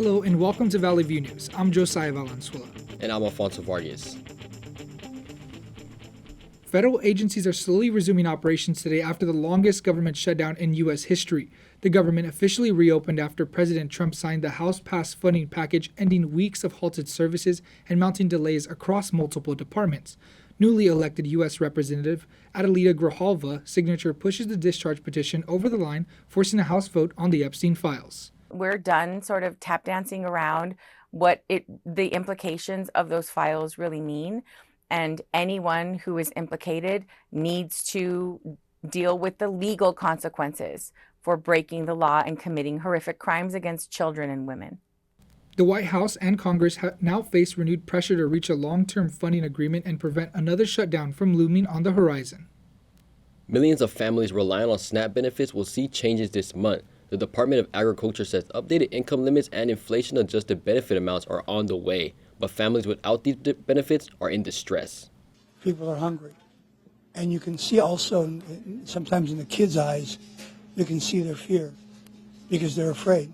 Hello and welcome to Valley View News. I'm Josiah Valenzuela. And I'm Alfonso Vargas. Federal agencies are slowly resuming operations today after the longest government shutdown in U.S. history. The government officially reopened after President Trump signed the House-passed funding package, ending weeks of halted services and mounting delays across multiple departments. Newly elected U.S. Representative Adelita Grijalva signature pushes the discharge petition over the line, forcing a House vote on the Epstein files. We're done sort of tap dancing around what the implications of those files really mean. And anyone who is implicated needs to deal with the legal consequences for breaking the law and committing horrific crimes against children and women. The White House and Congress now face renewed pressure to reach a long-term funding agreement and prevent another shutdown from looming on the horizon. Millions of families relying on SNAP benefits will see changes this month. The Department of Agriculture says updated income limits and inflation-adjusted benefit amounts are on the way, but families without these benefits are in distress. People are hungry, and you can see also, sometimes in the kids' eyes, you can see their fear because they're afraid.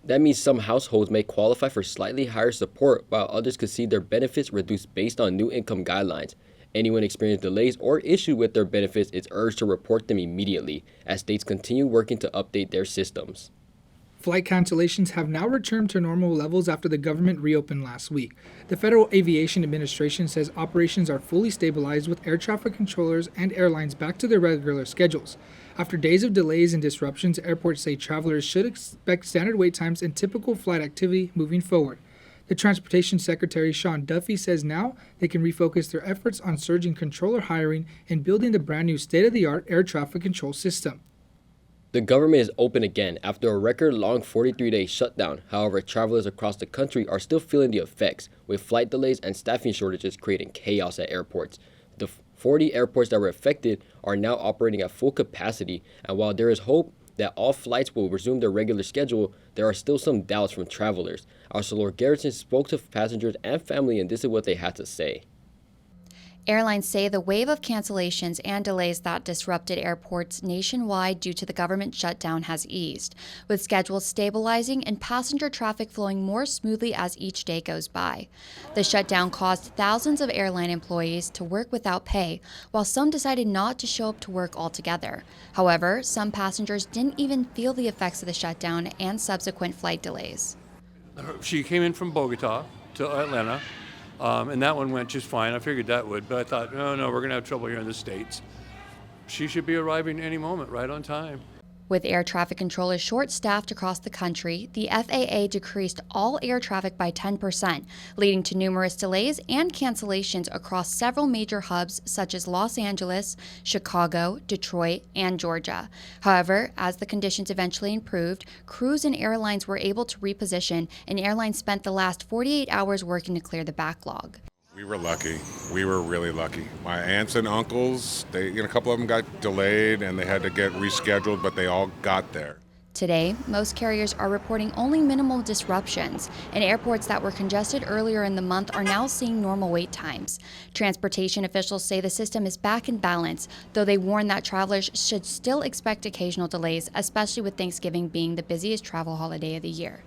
That means some households may qualify for slightly higher support, while others could see their benefits reduced based on new income guidelines. Anyone experiencing delays or issue with their benefits is urged to report them immediately, as states continue working to update their systems. Flight cancellations have now returned to normal levels after the government reopened last week. The Federal Aviation Administration says operations are fully stabilized, with air traffic controllers and airlines back to their regular schedules. After days of delays and disruptions, airports say travelers should expect standard wait times and typical flight activity moving forward. The Transportation Secretary Sean Duffy says now they can refocus their efforts on surging controller hiring and building the brand new state-of-the-art air traffic control system. The government is open again after a record-long 43-day shutdown. However, travelers across the country are still feeling the effects, with flight delays and staffing shortages creating chaos at airports. The 40 airports that were affected are now operating at full capacity, and while there is hope that all flights will resume their regular schedule, there are still some doubts from travelers. Our Sulor Garretson spoke to passengers and family, and this is what they had to say. Airlines say the wave of cancellations and delays that disrupted airports nationwide due to the government shutdown has eased, with schedules stabilizing and passenger traffic flowing more smoothly as each day goes by. The shutdown caused thousands of airline employees to work without pay, while some decided not to show up to work altogether. However, some passengers didn't even feel the effects of the shutdown and subsequent flight delays. She came in from Bogota to Atlanta. And that one went just fine. I figured that would, but I thought, no, we're going to have trouble here in the States. She should be arriving any moment, right on time. With air traffic controllers short-staffed across the country, the FAA decreased all air traffic by 10%, leading to numerous delays and cancellations across several major hubs such as Los Angeles, Chicago, Detroit, and Georgia. However, as the conditions eventually improved, crews and airlines were able to reposition, and airlines spent the last 48 hours working to clear the backlog. We were lucky. We were really lucky. My aunts and uncles, a couple of them got delayed and they had to get rescheduled, but they all got there. Today, most carriers are reporting only minimal disruptions, and airports that were congested earlier in the month are now seeing normal wait times. Transportation officials say the system is back in balance, though they warn that travelers should still expect occasional delays, especially with Thanksgiving being the busiest travel holiday of the year.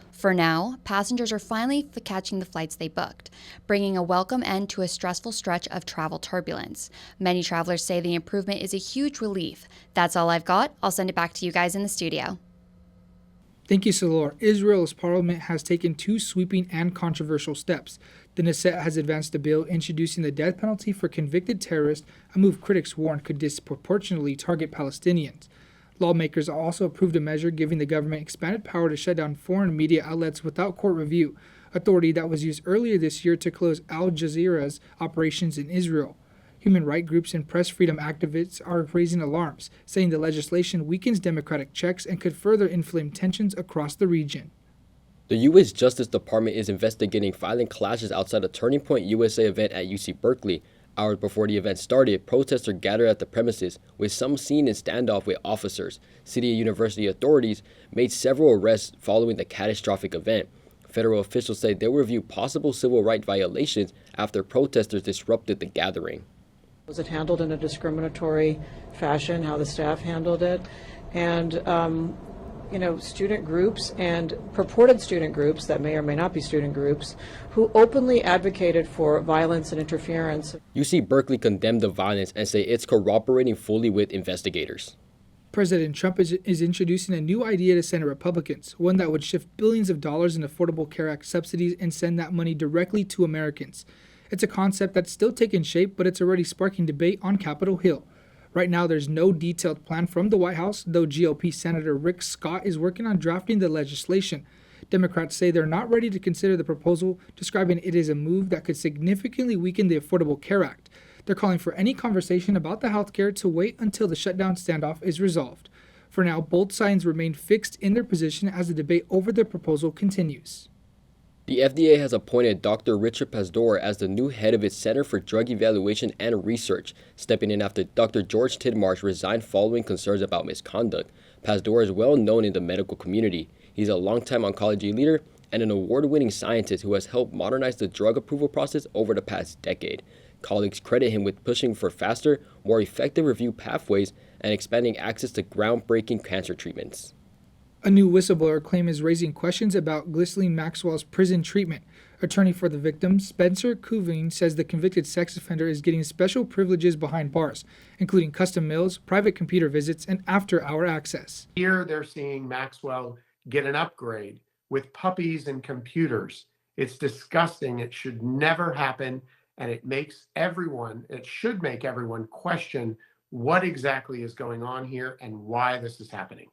For now, passengers are finally catching the flights they booked, bringing a welcome end to a stressful stretch of travel turbulence. Many travelers say the improvement is a huge relief. That's all I've got. I'll send it back to you guys in the studio. Thank you, Sulor. Israel's parliament has taken two sweeping and controversial steps. The Knesset has advanced a bill introducing the death penalty for convicted terrorists, a move critics warn could disproportionately target Palestinians. Lawmakers also approved a measure giving the government expanded power to shut down foreign media outlets without court review, authority that was used earlier this year to close Al Jazeera's operations in Israel. Human rights groups and press freedom activists are raising alarms, saying the legislation weakens democratic checks and could further inflame tensions across the region. The U.S. Justice Department is investigating violent clashes outside a Turning Point USA event at UC Berkeley. Hours before the event started, protesters gathered at the premises, with some seen in standoff with officers. City and university authorities made several arrests following the catastrophic event. Federal officials say they will review possible civil rights violations after protesters disrupted the gathering. Was it handled in a discriminatory fashion, how the staff handled it? And student groups and purported student groups that may or may not be student groups who openly advocated for violence and interference. UC Berkeley condemned the violence and say it's cooperating fully with investigators. President Trump is introducing a new idea to Senate Republicans, one that would shift billions of dollars in Affordable Care Act subsidies and send that money directly to Americans. It's a concept that's still taking shape, but it's already sparking debate on Capitol Hill. Right now, there's no detailed plan from the White House, though GOP Senator Rick Scott is working on drafting the legislation. Democrats say they're not ready to consider the proposal, describing it as a move that could significantly weaken the Affordable Care Act. They're calling for any conversation about the health care to wait until the shutdown standoff is resolved. For now, both sides remain fixed in their position as the debate over the proposal continues. The FDA has appointed Dr. Richard Pazdur as the new head of its Center for Drug Evaluation and Research, stepping in after Dr. George Tidmarsh resigned following concerns about misconduct. Pazdur is well known in the medical community. He's a longtime oncology leader and an award-winning scientist who has helped modernize the drug approval process over the past decade. Colleagues credit him with pushing for faster, more effective review pathways and expanding access to groundbreaking cancer treatments. A new whistleblower claim is raising questions about Ghislaine Maxwell's prison treatment. Attorney for the victim, Spencer Cuvine, says the convicted sex offender is getting special privileges behind bars, including custom meals, private computer visits, and after-hour access. Here they're seeing Maxwell get an upgrade with puppies and computers. It's disgusting. It should never happen. And it should make everyone question what exactly is going on here and why this is happening.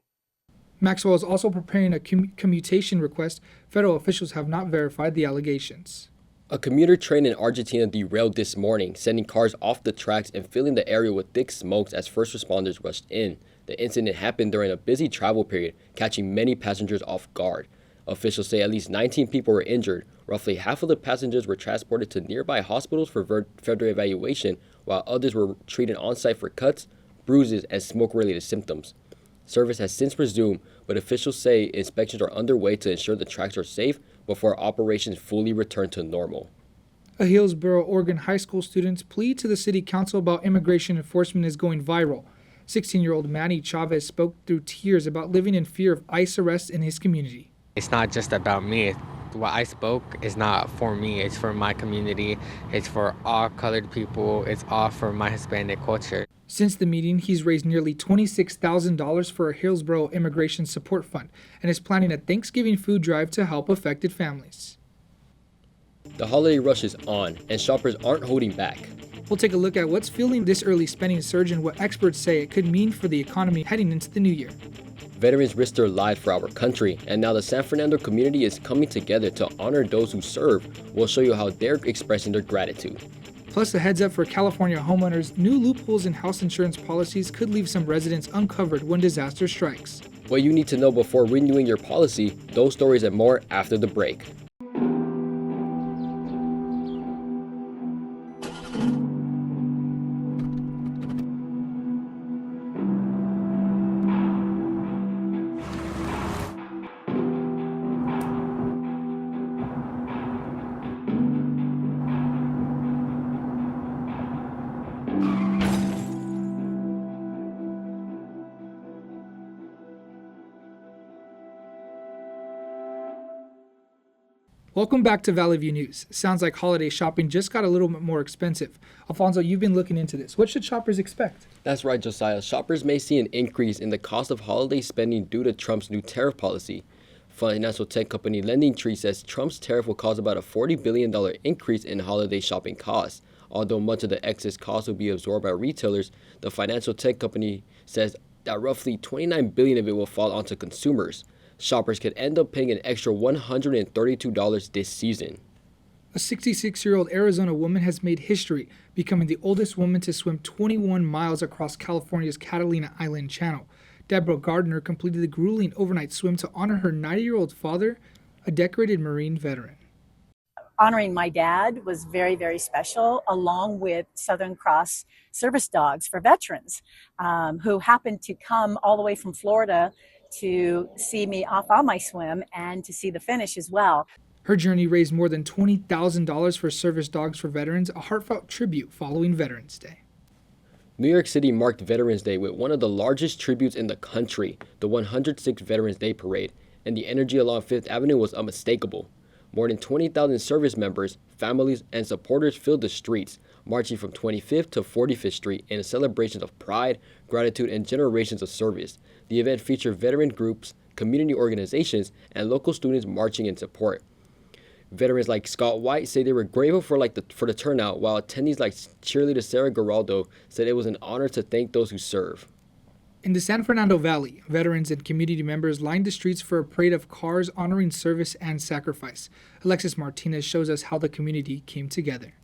Maxwell is also preparing a commutation request. Federal officials have not verified the allegations. A commuter train in Argentina derailed this morning, sending cars off the tracks and filling the area with thick smokes as first responders rushed in. The incident happened during a busy travel period, catching many passengers off guard. Officials say at least 19 people were injured. Roughly half of the passengers were transported to nearby hospitals for further evaluation, while others were treated on-site for cuts, bruises, and smoke-related symptoms. Service has since resumed, but officials say inspections are underway to ensure the tracks are safe before operations fully return to normal. A Hillsboro, Oregon high school student's plea to the city council about immigration enforcement is going viral. 16-year-old Manny Chavez spoke through tears about living in fear of ICE arrest in his community. It's not just about me. What I spoke is not for me. It's for my community. It's for all colored people. It's all for my Hispanic culture. Since the meeting, he's raised nearly $26,000 for a Hillsboro Immigration Support Fund and is planning a Thanksgiving food drive to help affected families. The holiday rush is on, and shoppers aren't holding back. We'll take a look at what's fueling this early spending surge and what experts say it could mean for the economy heading into the new year. Veterans risked their lives for our country, and now the San Fernando community is coming together to honor those who serve. We'll show you how they're expressing their gratitude. Plus, a heads up for California homeowners, new loopholes in house insurance policies could leave some residents uncovered when disaster strikes. What you need to know before renewing your policy, those stories and more after the break. Welcome back to Valley View News. Sounds like holiday shopping just got a little bit more expensive. Alfonso, you've been looking into this. What should shoppers expect? That's right, Josiah. Shoppers may see an increase in the cost of holiday spending due to Trump's new tariff policy. Financial tech company LendingTree says Trump's tariff will cause about a $40 billion increase in holiday shopping costs. Although much of the excess cost will be absorbed by retailers, the financial tech company says that roughly $29 billion of it will fall onto consumers. Shoppers could end up paying an extra $132 this season. A 66-year-old Arizona woman has made history, becoming the oldest woman to swim 21 miles across California's Catalina Island Channel. Deborah Gardner completed the grueling overnight swim to honor her 90-year-old father, a decorated Marine veteran. Honoring my dad was very, very special, along with Southern Cross service dogs for veterans who happened to come all the way from Florida to see me off on my swim and to see the finish as well. Her journey raised more than $20,000 for service dogs for veterans, a heartfelt tribute following Veterans Day. New York City marked Veterans Day with one of the largest tributes in the country, the 106th Veterans Day Parade, and the energy along Fifth Avenue was unmistakable. More than 20,000 service members, families, and supporters filled the streets, marching from 25th to 45th Street in a celebration of pride, gratitude, and generations of service. The event featured veteran groups, community organizations, and local students marching in support. Veterans like Scott White say they were grateful for the turnout, while attendees like cheerleader Sarah Geraldo said it was an honor to thank those who serve. In the San Fernando Valley, veterans and community members lined the streets for a parade of cars honoring service and sacrifice. Alexis Martinez shows us how the community came together.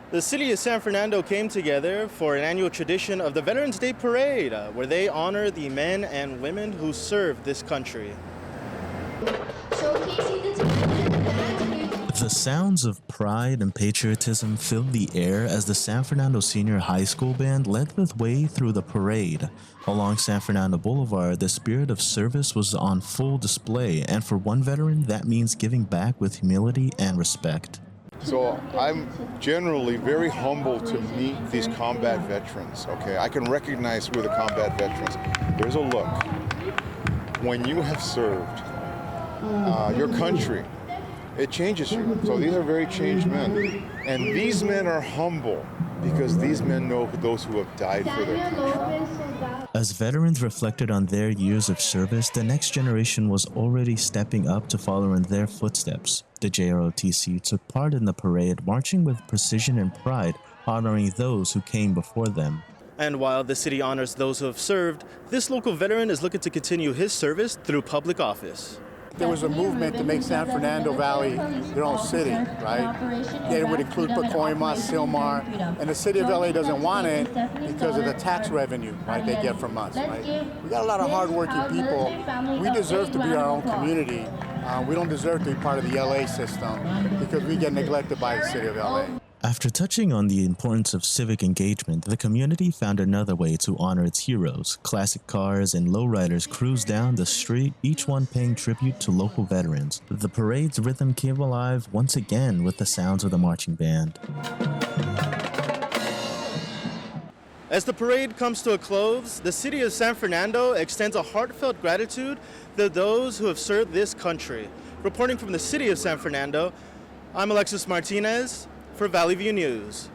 The city of San Fernando came together for an annual tradition of the Veterans Day Parade, where they honor the men and women who served this country. The sounds of pride and patriotism filled the air as the San Fernando Senior High School Band led the way through the parade. Along San Fernando Boulevard, the spirit of service was on full display, and for one veteran, that means giving back with humility and respect. So I'm generally very humbled to meet these combat veterans, okay? I can recognize who are the combat veterans. There's a look. When you have served your country, it changes you. So these are very changed men. And these men are humble because these men know those who have died for their country. As veterans reflected on their years of service, the next generation was already stepping up to follow in their footsteps. The JROTC took part in the parade, marching with precision and pride, honoring those who came before them. And while the city honors those who have served, this local veteran is looking to continue his service through public office. There was a movement to make San Fernando Valley their own city, right? It would include Pacoima, Silmar, and the city of LA doesn't want it because of the tax revenue, right, they get from us, right? We got a lot of hardworking people. We deserve to be our own community. We don't deserve to be part of the LA system because we get neglected by the city of LA. After touching on the importance of civic engagement, the community found another way to honor its heroes. Classic cars and lowriders cruised down the street, each one paying tribute to local veterans. The parade's rhythm came alive once again with the sounds of the marching band. As the parade comes to a close, the city of San Fernando extends a heartfelt gratitude to those who have served this country. Reporting from the city of San Fernando, I'm Alexis Martinez for Valley View News.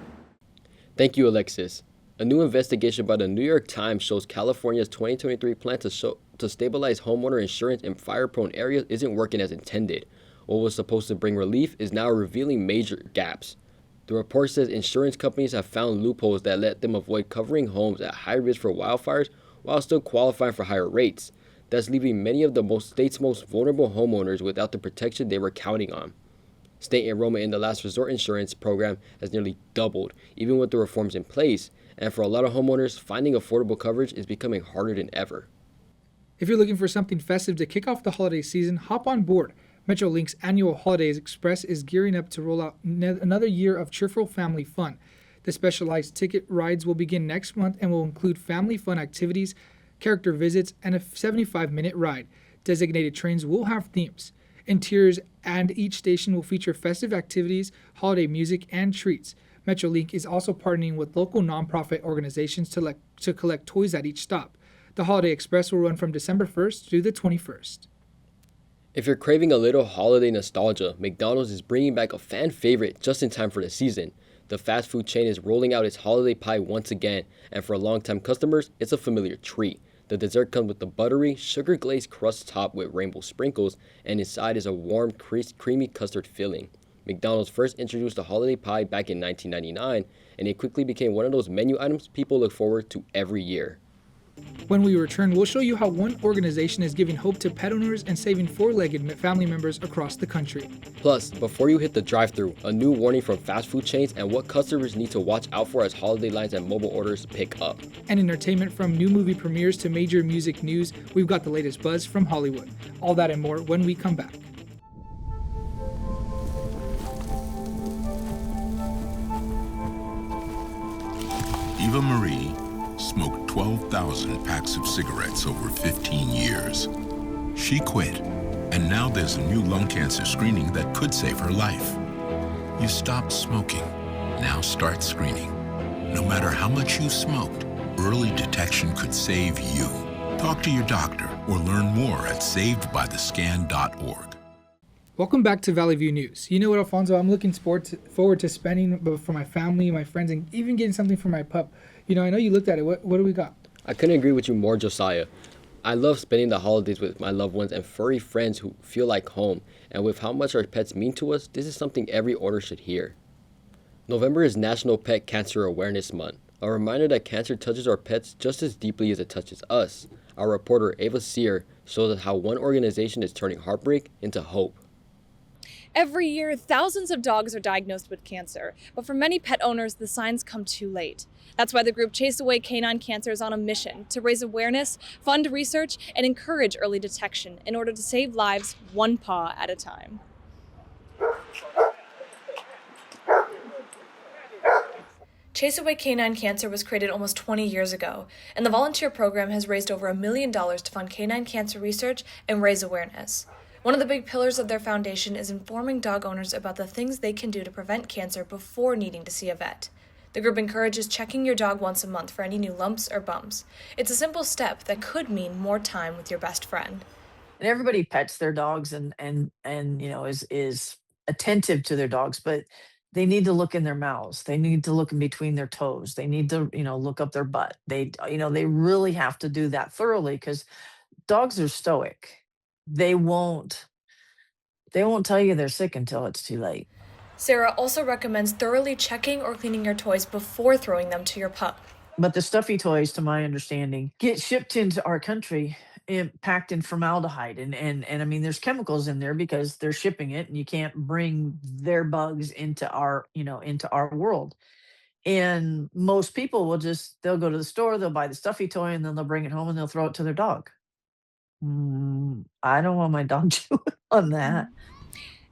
Thank you, Alexis. A new investigation by the New York Times shows California's 2023 plan to stabilize homeowner insurance in fire-prone areas isn't working as intended. What was supposed to bring relief is now revealing major gaps. The report says insurance companies have found loopholes that let them avoid covering homes at high risk for wildfires while still qualifying for higher rates. That's leaving many of the state's most vulnerable homeowners without the protection they were counting on. State enrollment in the last resort insurance program has nearly doubled, even with the reforms in place, and for a lot of homeowners, finding affordable coverage is becoming harder than ever. If you're looking for something festive to kick off the holiday season, hop on board. Metrolink's annual Holidays Express is gearing up to roll out another year of cheerful family fun. The specialized ticket rides will begin next month and will include family fun activities, character visits, and a 75-minute ride. Designated trains will have themes. Interiors and each station will feature festive activities, holiday music, and treats. Metrolink is also partnering with local nonprofit organizations to collect toys at each stop. The Holiday Express will run from December 1st through the 21st. If you're craving a little holiday nostalgia, McDonald's is bringing back a fan favorite just in time for the season. The fast food chain is rolling out its holiday pie once again, and for longtime customers, it's a familiar treat. The dessert comes with a buttery, sugar-glazed crust topped with rainbow sprinkles, and inside is a warm, creamy custard filling. McDonald's first introduced the holiday pie back in 1999, and it quickly became one of those menu items people look forward to every year. When we return, we'll show you how one organization is giving hope to pet owners and saving four-legged family members across the country. Plus, before you hit the drive-thru, a new warning from fast food chains and what customers need to watch out for as holiday lines and mobile orders pick up. And entertainment from new movie premieres to major music news, we've got the latest buzz from Hollywood. All that and more when we come back. Eva Marie smoked 12,000 packs of cigarettes over 15 years. She quit, and now there's a new lung cancer screening that could save her life. You stopped smoking. Now start screening. No matter how much you smoked, early detection could save you. Talk to your doctor or learn more at savedbythescan.org. Welcome back to Valley View News. You know what, Alfonso? I'm looking forward to spending for my family, my friends, and even getting something for my pup. You know, I know you looked at it. What do we got? I couldn't agree with you more, Josiah. I love spending the holidays with my loved ones and furry friends who feel like home. And with how much our pets mean to us, this is something every owner should hear. November is National Pet Cancer Awareness Month, a reminder that cancer touches our pets just as deeply as it touches us. Our reporter, Ava Sear, shows us how one organization is turning heartbreak into hope. Every year, thousands of dogs are diagnosed with cancer, but for many pet owners, the signs come too late. That's why the group Chase Away Canine Cancer is on a mission to raise awareness, fund research, and encourage early detection in order to save lives one paw at a time. Chase Away Canine Cancer was created almost 20 years ago, and the volunteer program has raised over $1 million to fund canine cancer research and raise awareness. One of the big pillars of their foundation is informing dog owners about the things they can do to prevent cancer before needing to see a vet. The group encourages checking your dog once a month for any new lumps or bumps. It's a simple step that could mean more time with your best friend. And everybody pets their dogs and you know is attentive to their dogs, but they need to look in their mouths. They need to look in between their toes. They need to, look up their butt. They really have to do that thoroughly because dogs are stoic. They won't tell you they're sick until it's too late. Sarah also recommends thoroughly checking or cleaning your toys before throwing them to your pup. But the stuffy toys, to my understanding, get shipped into our country packed in formaldehyde. And I mean, there's chemicals in there because they're shipping it and you can't bring their bugs into our world. And most people they'll go to the store, they'll buy the stuffy toy and then they'll bring it home and they'll throw it to their dog. I don't want my dog chewing on that.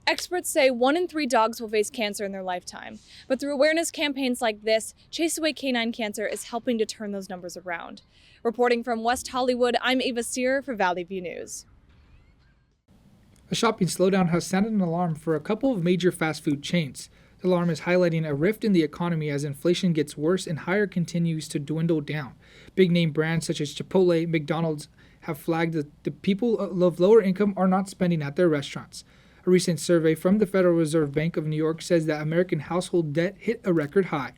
Experts say 1 in 3 dogs will face cancer in their lifetime. But through awareness campaigns like this, Chase Away Canine Cancer is helping to turn those numbers around. Reporting from West Hollywood, I'm Ava Sear for Valley View News. A shopping slowdown has sounded an alarm for a couple of major fast food chains. The alarm is highlighting a rift in the economy as inflation gets worse and hire continues to dwindle down. Big-name brands such as Chipotle, McDonald's have flagged that the people of lower income are not spending at their restaurants. A recent survey from the Federal Reserve Bank of New York says that American household debt hit a record high.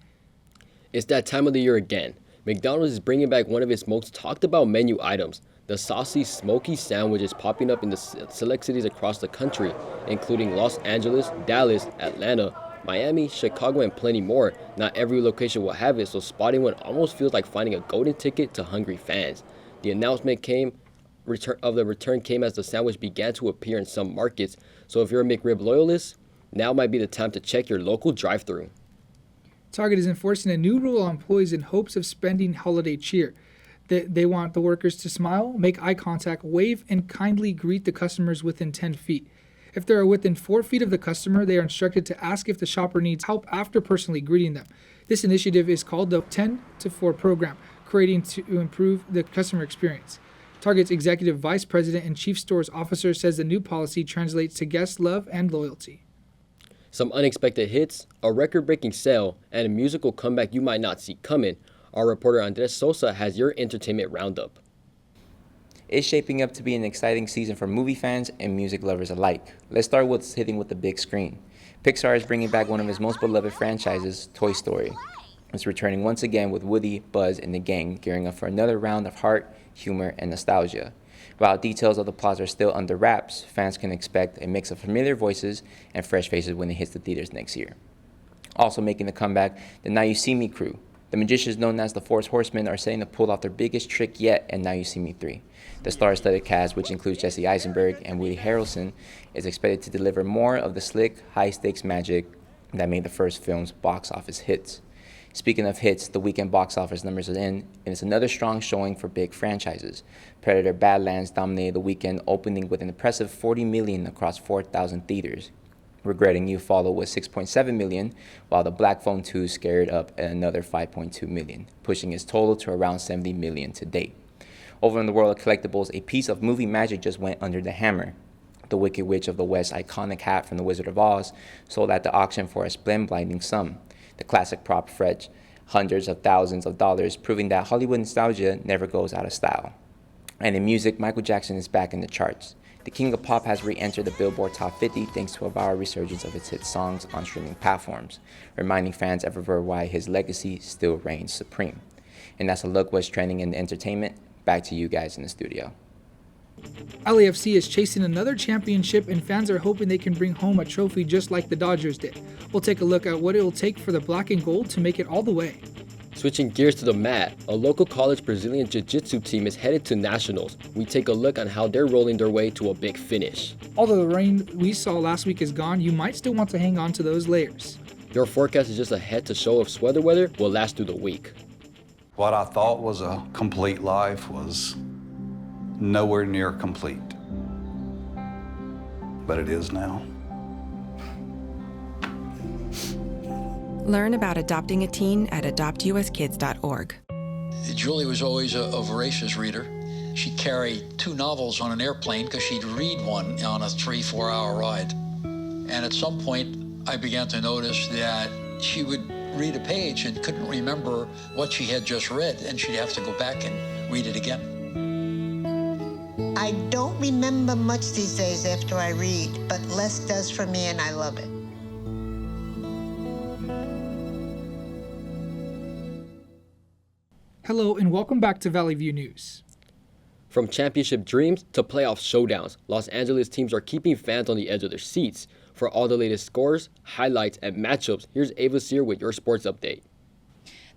It's that time of the year again. McDonald's is bringing back one of its most talked about menu items. The saucy, smoky sandwich is popping up in the select cities across the country, including Los Angeles, Dallas, Atlanta, Miami, Chicago, and plenty more. Not every location will have it, so spotting one almost feels like finding a golden ticket to hungry fans. The announcement return came as the sandwich began to appear in some markets, so if you're a McRib loyalist, now might be the time to check your local drive-thru. Target is enforcing a new rule on employees in hopes of spending holiday cheer. They want the workers to smile, make eye contact, wave, and kindly greet the customers within 10 feet. If they are within 4 feet of the customer, they are instructed to ask if the shopper needs help after personally greeting them. This initiative is called the 10 to 4 program, creating to improve the customer experience. Target's Executive Vice President and Chief Stores Officer says the new policy translates to guest love and loyalty. Some unexpected hits, a record-breaking sale, and a musical comeback you might not see coming. Our reporter Andres Sosa has your entertainment roundup. It's shaping up to be an exciting season for movie fans and music lovers alike. Let's start with hitting with the big screen. Pixar is bringing back one of its most beloved franchises, Toy Story. It's returning once again with Woody, Buzz, and the gang, gearing up for another round of heart, humor, and nostalgia. While details of the plot are still under wraps, fans can expect a mix of familiar voices and fresh faces when it hits the theaters next year. Also making the comeback, the Now You See Me crew. The magicians known as the Four Horsemen are setting to pull off their biggest trick yet in Now You See Me 3. The star-studded cast, which includes Jesse Eisenberg and Woody Harrelson, is expected to deliver more of the slick, high-stakes magic that made the first film's box office hits. Speaking of hits, the weekend box office numbers are in, and it's another strong showing for big franchises. Predator: Badlands dominated the weekend, opening with an impressive $40 million across 4,000 theaters. Regretting You followed with $6.7 million, while The Black Phone 2 scared up at another $5.2 million, pushing its total to around $70 million to date. Over in the world of collectibles, a piece of movie magic just went under the hammer. The Wicked Witch of the West iconic hat from The Wizard of Oz sold at the auction for a blinding sum. The classic prop fetched hundreds of thousands of dollars, proving that Hollywood nostalgia never goes out of style. And in music, Michael Jackson is back in the charts. The king of pop has re-entered the Billboard Top 50 thanks to a viral resurgence of his hit songs on streaming platforms, reminding fans everywhere why his legacy still reigns supreme. And that's a look what's trending in entertainment. Back to you guys in the studio. LAFC is chasing another championship, and fans are hoping they can bring home a trophy just like the Dodgers did. We'll take a look at what it will take for the black and gold to make it all the way. Switching gears to the mat, a local college Brazilian Jiu-Jitsu team is headed to nationals. We take a look on how they're rolling their way to a big finish. Although the rain we saw last week is gone, you might still want to hang on to those layers. Your forecast is just ahead to show if sweater weather will last through the week. What I thought was a complete life was nowhere near complete. But it is now. Learn about adopting a teen at adoptuskids.org. Julie was always a voracious reader. She'd carry 2 novels on an airplane because she'd read one on a 3-4 hour ride. And at some point, I began to notice that she would read a page and couldn't remember what she had just read, and she'd have to go back and read it again. I don't remember much these days after I read, but less does for me, and I love it. Hello and welcome back to Valley View News. From championship dreams to playoff showdowns, Los Angeles teams are keeping fans on the edge of their seats. For all the latest scores, highlights, and matchups, here's Ava Sear with your sports update.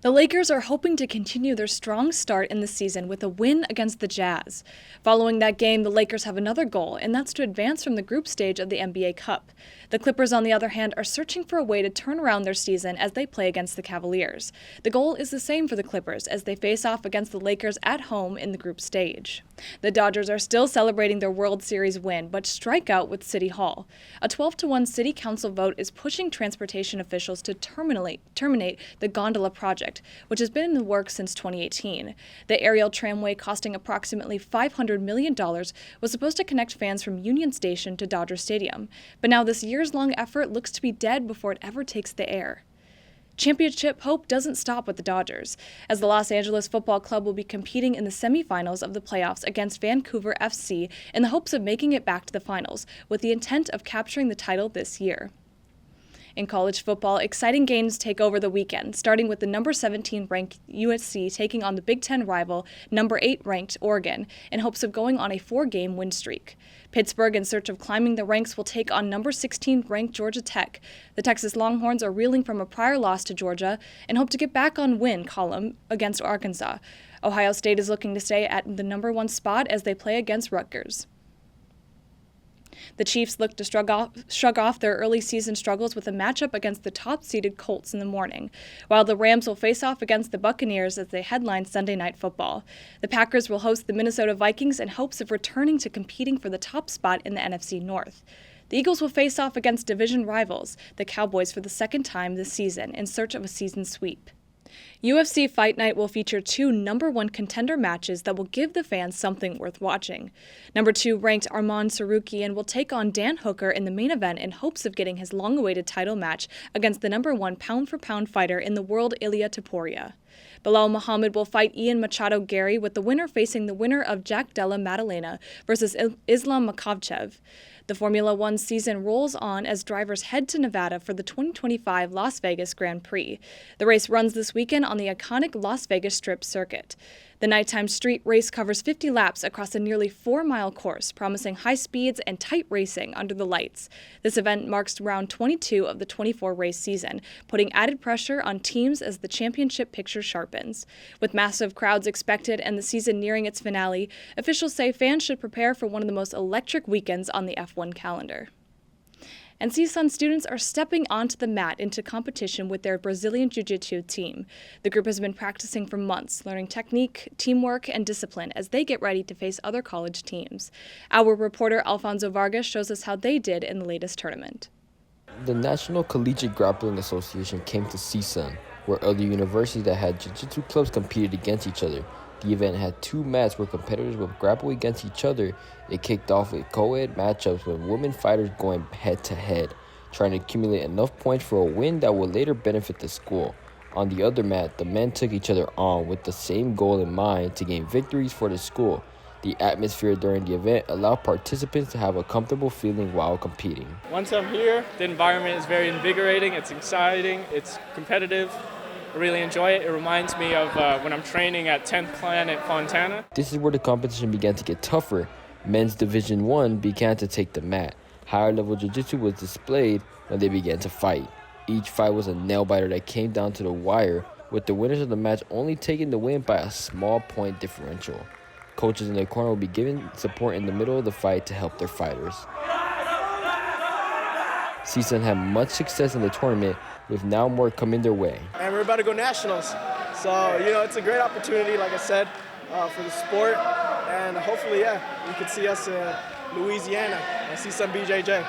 The Lakers are hoping to continue their strong start in the season with a win against the Jazz. Following that game, the Lakers have another goal, and that's to advance from the group stage of the NBA Cup. The Clippers, on the other hand, are searching for a way to turn around their season as they play against the Cavaliers. The goal is the same for the Clippers as they face off against the Lakers at home in the group stage. The Dodgers are still celebrating their World Series win, but strike out with City Hall. A 12-1 city council vote is pushing transportation officials to terminate the gondola project, which has been in the works since 2018. The aerial tramway, costing approximately $500 million, was supposed to connect fans from Union Station to Dodger Stadium, but now this years-long effort looks to be dead before it ever takes the air. Championship hope doesn't stop with the Dodgers, as the Los Angeles Football Club will be competing in the semifinals of the playoffs against Vancouver FC in the hopes of making it back to the finals, with the intent of capturing the title this year. In college football, exciting games take over the weekend, starting with the number 17 ranked USC taking on the Big Ten rival, number 8 ranked Oregon, in hopes of going on a 4-game win streak. Pittsburgh, in search of climbing the ranks, will take on number 16 ranked Georgia Tech. The Texas Longhorns are reeling from a prior loss to Georgia and hope to get back on win column against Arkansas. Ohio State is looking to stay at the number 1 spot as they play against Rutgers. The Chiefs look to shrug off their early season struggles with a matchup against the top-seeded Colts in the morning, while the Rams will face off against the Buccaneers as they headline Sunday Night Football. The Packers will host the Minnesota Vikings in hopes of returning to competing for the top spot in the NFC North. The Eagles will face off against division rivals, the Cowboys, for the second time this season in search of a season sweep. UFC Fight Night will feature 2 number 1 contender matches that will give the fans something worth watching. Number 2 ranked Arman Sarukian will take on Dan Hooker in the main event in hopes of getting his long-awaited title match against the number 1 pound-for-pound fighter in the world, Ilia Topuria. Bilal Muhammad will fight Ian Machado Gary, with the winner facing the winner of Jack Della Maddalena versus Islam Makhachev. The Formula One season rolls on as drivers head to Nevada for the 2025 Las Vegas Grand Prix. The race runs this weekend on the iconic Las Vegas Strip circuit. The nighttime street race covers 50 laps across a nearly 4-mile course, promising high speeds and tight racing under the lights. This event marks round 22 of the 24-race season, putting added pressure on teams as the championship picture sharpens. With massive crowds expected and the season nearing its finale, officials say fans should prepare for one of the most electric weekends on the F1 calendar. And CSUN students are stepping onto the mat into competition with their Brazilian Jiu-Jitsu team. The group has been practicing for months, learning technique, teamwork, and discipline as they get ready to face other college teams. Our reporter Alfonso Vargas shows us how they did in the latest tournament. The National Collegiate Grappling Association came to CSUN, where other universities that had jiu-jitsu clubs competed against each other. The event had 2 mats where competitors would grapple against each other. It kicked off with co-ed matchups with women fighters going head-to-head, trying to accumulate enough points for a win that would later benefit the school. On the other mat, the men took each other on with the same goal in mind to gain victories for the school. The atmosphere during the event allowed participants to have a comfortable feeling while competing. Once I'm here, the environment is very invigorating, it's exciting, it's competitive. I really enjoy it. It reminds me of when I'm training at 10th Planet Fontana. This is where the competition began to get tougher. Men's Division 1 began to take the mat. Higher level jiu-jitsu was displayed when they began to fight. Each fight was a nail-biter that came down to the wire, with the winners of the match only taking the win by a small point differential. Coaches in their corner will be giving support in the middle of the fight to help their fighters. CSUN had much success in the tournament, with now more coming their way. And we're about to go nationals. So, it's a great opportunity, like I said, for the sport. And hopefully, you can see us in Louisiana and CSUN BJJ.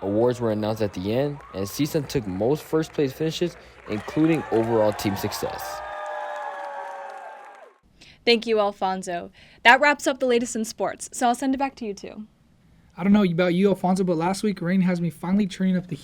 Awards were announced at the end, and CSUN took most first-place finishes, including overall team success. Thank you, Alfonso. That wraps up the latest in sports, so I'll send it back to you two. I don't know about you, Alfonso, but last week rain has me finally turning up the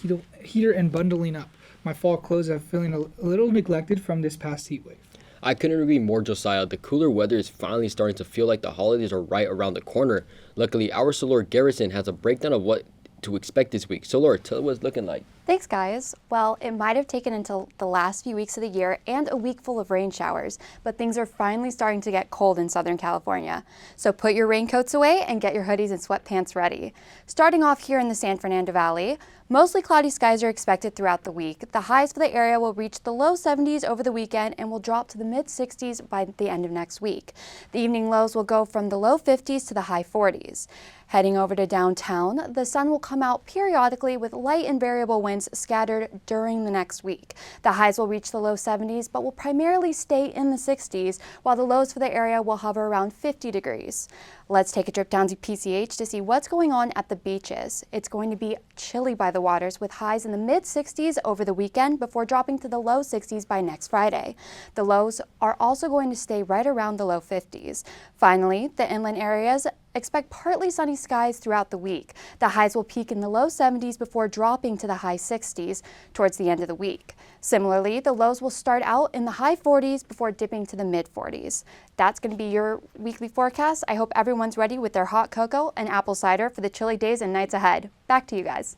heater and bundling up. My fall clothes are feeling a little neglected from this past heat wave. I couldn't agree more, Josiah. The cooler weather is finally starting to feel like the holidays are right around the corner. Luckily, our Sulor Garretson has a breakdown of what to expect this week. Sulor, tell us what it's looking like. Thanks, guys. Well, it might have taken until the last few weeks of the year and a week full of rain showers, but things are finally starting to get cold in Southern California. So put your raincoats away and get your hoodies and sweatpants ready. Starting off here in the San Fernando Valley, mostly cloudy skies are expected throughout the week. The highs for the area will reach the low 70s over the weekend and will drop to the mid 60s by the end of next week. The evening lows will go from the low 50s to the high 40s. Heading over to downtown, the sun will come out periodically with light and variable winds scattered during the next week. The highs will reach the low 70s, but will primarily stay in the 60s, while the lows for the area will hover around 50 degrees. Let's take a trip down to PCH to see what's going on at the beaches. It's going to be chilly by the waters with highs in the mid 60s over the weekend before dropping to the low 60s by next Friday. The lows are also going to stay right around the low 50s. Finally, the inland areas expect partly sunny skies throughout the week. The highs will peak in the low 70s before dropping to the high 60s towards the end of the week. Similarly, the lows will start out in the high 40s before dipping to the mid 40s. That's going to be your weekly forecast. I hope everyone's ready with their hot cocoa and apple cider for the chilly days and nights ahead. Back to you guys.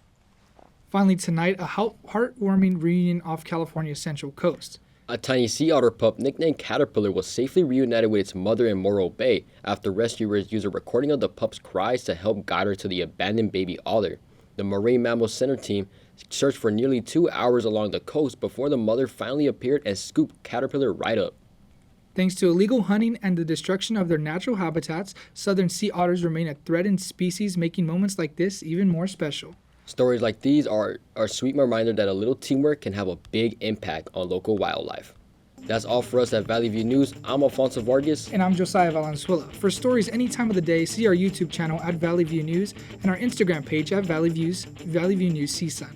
Finally tonight, a heartwarming reunion off California's Central Coast. A tiny sea otter pup nicknamed Caterpillar was safely reunited with its mother in Morro Bay after rescuers used a recording of the pup's cries to help guide her to the abandoned baby otter. The Marine Mammal Center team searched for nearly 2 hours along the coast before the mother finally appeared and scooped Caterpillar right up. Thanks to illegal hunting and the destruction of their natural habitats, southern sea otters remain a threatened species, making moments like this even more special. Stories like these are a sweet reminder that a little teamwork can have a big impact on local wildlife. That's all for us at Valley View News. I'm Alfonso Vargas. And I'm Josiah Valenzuela. For stories any time of the day, see our YouTube channel at Valley View News and our Instagram page at Valley View News CSUN.